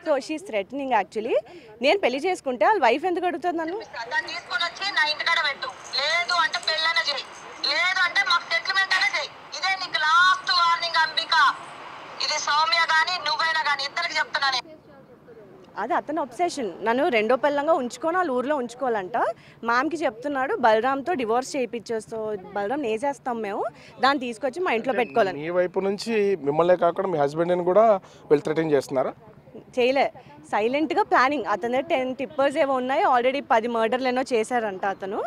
So she is threatening actually. నేను పెళ్లి చేసుకుంటే వాళ్ళ వైఫ్ ఎందుకు అడుగుతుంది నన్ను? తీసుకొని వచ్చి నా ఇంటికాడ పెట్టు, లేదు అంటే పెళ్ళైనా చేయి, లేదు అంటే మాకు సెటిల్మెంట్ అయినా చేయి. ఇదే నీకు లాస్ట్ వార్నింగ్ అంబిక. ఇది సౌమ్య గానీ నువ్వైనా గానీ ఇద్దరికి చెప్తున్నాను. అది అతని అబ్సెషన్. నన్ను రెండో పిల్లంగా ఉంచుకొని వాళ్ళ ఊర్లో ఉంచుకోవాలంట. మ్యామ్కి చెప్తున్నాడు బలరామ్తో డివోర్స్ చేయించేస్తూ బలరాం వేసేస్తాం మేము, దాన్ని తీసుకొచ్చి మా ఇంట్లో పెట్టుకోవాలని. మీ వైపు నుంచి మిమ్మల్నే కాకుండా మీ హస్బెండ్ని కూడా వీళ్ళు థ్రెటన్ చేస్తున్నారా? చేయలే, సైలెంట్గా ప్లానింగ్. అతని 10 టిప్పర్స్ ఏవో ఉన్నాయి, ఆల్రెడీ 10 మర్డర్లు ఏనో చేశారంట అతను.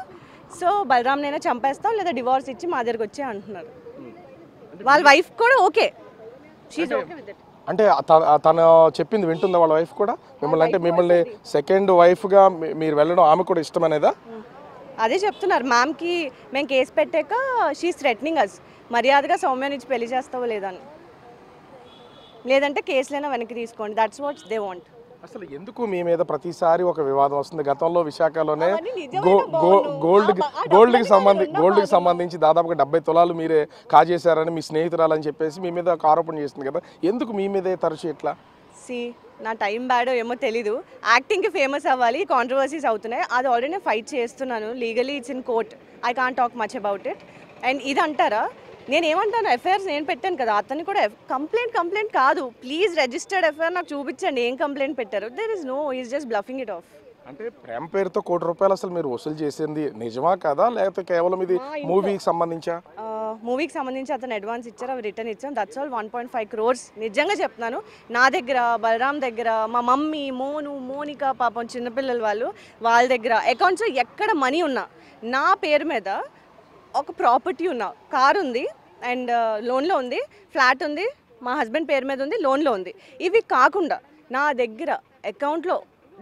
సో బలరామ్నైనా చంపేస్తాం లేదా డివోర్స్ ఇచ్చి మా దగ్గరికి వచ్చే అంటున్నారు. వాళ్ళ వైఫ్ కూడా okay, she's okay with it. అంటే తను చెప్పింది వింటుందా వాళ్ళ వైఫ్ కూడా మిమ్మల్ని? అంటే మిమ్మల్ని సెకండ్ వైఫ్గా మీరు వెళ్ళడం ఆమె కూడా ఇష్టమనేదా? అదే చెప్తున్నారు మ్యామ్కి. మేము కేసు పెట్టాక షీఈస్ థ్రెటనింగ్ అస్, మర్యాదగా సౌమ్య నుంచి పెళ్లి చేస్తావో లేదని, లేదంటే కేసులైనా వెనక్కి తీసుకోండి. That's what they want. అసలు ఎందుకు మీ మీద ప్రతిసారి ఒక వివాదం వస్తుంది? గతంలో విశాఖలోనే గోల్డ్కి సంబంధించి దాదాపుగా 70 తులాలు మీరే కాజేశారని మీ స్నేహితురాలని చెప్పేసి మీ మీద ఒక ఆరోపణ చేస్తుంది కదా, ఎందుకు మీ మీదే తరచు ఇట్లా? నా టైం బ్యాడో ఏమో తెలీదు. యాక్టింగ్కి ఫేమస్ అవ్వాలి, కాంట్రవర్సీస్ అవుతున్నాయి. అది ఆల్రెడీ నేను ఫైట్ చేస్తున్నాను legally, it's in court. I can't talk much about it. And ఇది అంటారా, నేను ఏమంటాను, ఎఫ్ఐఆర్స్ నేను పెట్టాను కదా, అతన్ని కూడా కంప్లైంట్ కాదు, ప్లీజ్ రిజిస్టర్డ్ ఎఫ్ఐఆర్ నాకు చూపించండి ఏం కంప్లైంట్ పెట్టారు. There is no, is just bluffing it off. అంటే ప్రేమ పేరుతో ₹1 కోటి అసలు మీరు వసూలు చేసింది నిజమా కదా, లేకపోతే కేవలం ఇది మూవీకి సంబంధించా? మూవీకి సంబంధించి అతను అడ్వాన్స్ ఇచ్చారు, అవి రిటర్న్ ఇచ్చాం. That's all. 1.5 crores. నిజంగా చెప్తున్నాను, నా దగ్గర, బలరాం దగ్గర, మా మమ్మీ, మోనిక పాపం చిన్నపిల్లలు వాళ్ళ దగ్గర అకౌంట్స్ ఎక్కడ మనీ ఉన్నా, నా పేరు మీద ఒక ప్రాపర్టీ ఉన్నా, కార్ ఉంది అండ్ లోన్లో ఉంది, ఫ్లాట్ ఉంది, మా హస్బెండ్ పేరు మీద ఉంది, లోన్లో ఉంది. ఇవి కాకుండా నా దగ్గర అకౌంట్లో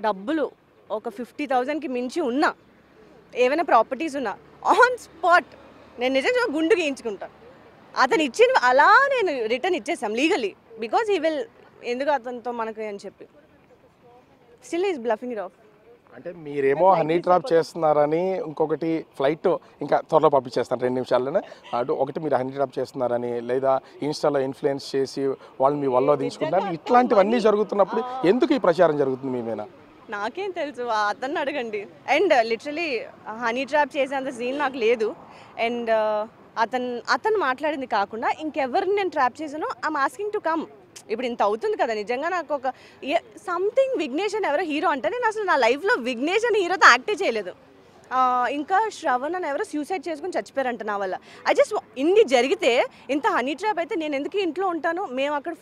డబ్బులు ఒక 50,000కి మించి ఉన్నా, ఏమైనా ప్రాపర్టీస్ ఉన్నా, ఆన్ స్పాట్ నేను నిజంగా గుండు గీయించుకుంటాను. అతను ఇచ్చిన అలా నేను రిటర్న్ ఇచ్చేసాం లీగలీ, బికాజ్ హీ విల్, ఎందుకు అతనితో మనకు అని చెప్పి. Still is bluffing it off. అంటే మీరేమో హనీ ట్రాప్ చేస్తున్నారని, ఇంకొకటి ఫ్లైట్ ఇంకా త్వరలో పంపించేస్తాను 2 నిమిషాల్లోనే. అటు ఒకటి మీరు హనీ ట్రాప్ చేస్తున్నారని, లేదా ఇన్స్టాలో ఇన్ఫ్లుయెన్స్ చేసి వాళ్ళు మీ వల్ల దించుకుంటారు, ఇట్లాంటివన్నీ జరుగుతున్నప్పుడు ఎందుకు ఈ ప్రచారం జరుగుతుంది మీ మీద? నాకేం తెలుసు, అతన్ని అడగండి. అండ్ లిటరలీ హనీ ట్రాప్ చేసేంత సీన్ నాకు లేదు. అండ్ అతను మాట్లాడింది కాకుండా ఇంకెవరిని నేను ట్రాప్ చేశానో ఐమ్ ఆస్కింగ్ టు కమ్. ఇప్పుడు ఇంత అవుతుంది కదా, నిజంగా నాకు ఒక సంథింగ్ విఘ్నేష్ అని ఎవరో హీరో అంటే, నేను అసలు నా లైఫ్లో విఘ్నేష్ అని హీరోతో యాక్టే చేయలేదు. ఇంకా శ్రవణ్ అని ఎవరో సూసైడ్ చేసుకుని చచ్చిపోయారంట నా వల్ల. ఇన్ని జరిగితే ఇంత హనీ ట్రాప్ అయితే నేను ఎందుకు ఇంట్లో ఉంటాను? మేము అక్కడ